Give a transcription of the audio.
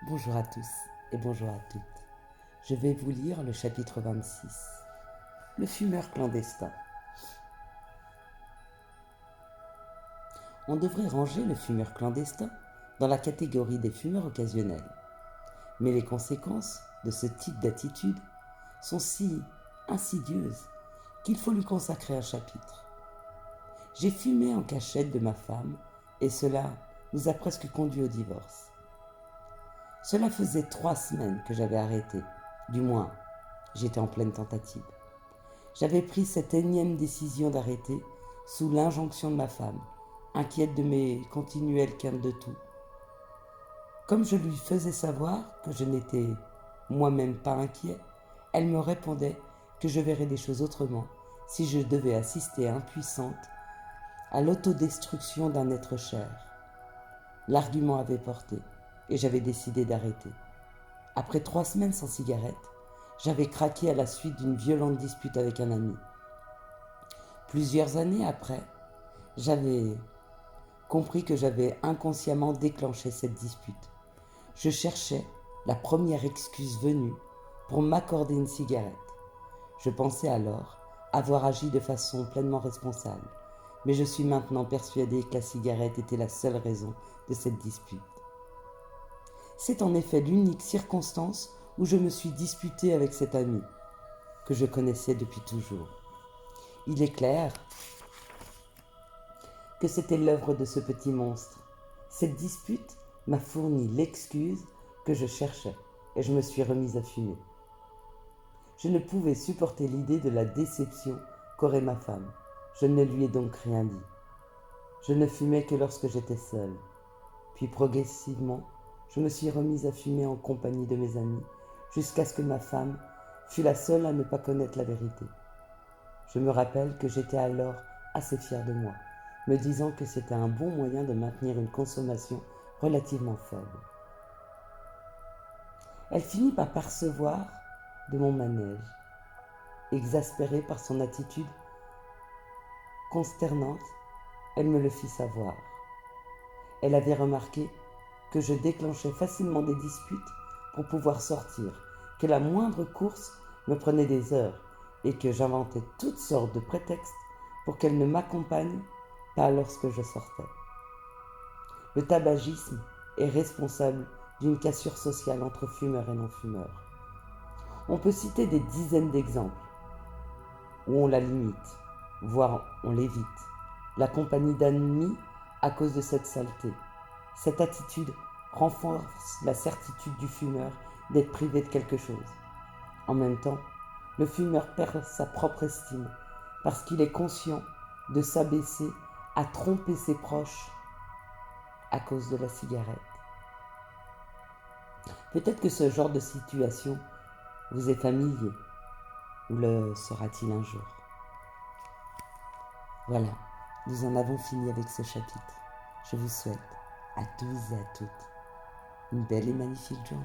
Bonjour à tous et bonjour à toutes. Je vais vous lire le chapitre 26. Le fumeur clandestin. On devrait ranger le fumeur clandestin dans la catégorie des fumeurs occasionnels. Mais les conséquences de ce type d'attitude sont si insidieuses qu'il faut lui consacrer un chapitre. J'ai fumé en cachette de ma femme et cela nous a presque conduits au divorce. Cela faisait 3 semaines que j'avais arrêté. Du moins, j'étais en pleine tentative. J'avais pris cette énième décision d'arrêter sous l'injonction de ma femme, inquiète de mes continuelles quintes de tout. Comme je lui faisais savoir que je n'étais moi-même pas inquiet, elle me répondait que je verrais les choses autrement si je devais assister impuissante à l'autodestruction d'un être cher. L'argument avait porté et j'avais décidé d'arrêter. Après 3 semaines sans cigarette, j'avais craqué à la suite d'une violente dispute avec un ami. Plusieurs années après, j'avais compris que j'avais inconsciemment déclenché cette dispute. Je cherchais la première excuse venue pour m'accorder une cigarette. Je pensais alors avoir agi de façon pleinement responsable, mais je suis maintenant persuadée que la cigarette était la seule raison de cette dispute. C'est en effet l'unique circonstance où je me suis disputée avec cet ami, que je connaissais depuis toujours. Il est clair que c'était l'œuvre de ce petit monstre. Cette dispute m'a fourni l'excuse que je cherchais et je me suis remise à fumer. Je ne pouvais supporter l'idée de la déception qu'aurait ma femme. Je ne lui ai donc rien dit. Je ne fumais que lorsque j'étais seule. Puis progressivement, je me suis remise à fumer en compagnie de mes amis, jusqu'à ce que ma femme fût la seule à ne pas connaître la vérité. Je me rappelle que j'étais alors assez fière de moi, me disant que c'était un bon moyen de maintenir une consommation relativement faible. Elle finit par percevoir de mon manège. Exaspérée par son attitude consternante, elle me le fit savoir. Elle avait remarqué que je déclenchais facilement des disputes pour pouvoir sortir, que la moindre course me prenait des heures et que j'inventais toutes sortes de prétextes pour qu'elle ne m'accompagne pas lorsque je sortais. Le tabagisme est responsable d'une cassure sociale entre fumeurs et non-fumeurs. On peut citer des dizaines d'exemples où on la limite, voire on l'évite. La compagnie d'amis à cause de cette saleté. Cette attitude renforce la certitude du fumeur d'être privé de quelque chose. En même temps, le fumeur perd sa propre estime parce qu'il est conscient de s'abaisser à tromper ses proches à cause de la cigarette. Peut-être que ce genre de situation vous est familier, ou le sera-t-il un jour. Voilà, nous en avons fini avec ce chapitre. Je vous souhaite à tous et à toutes une belle et magnifique journée.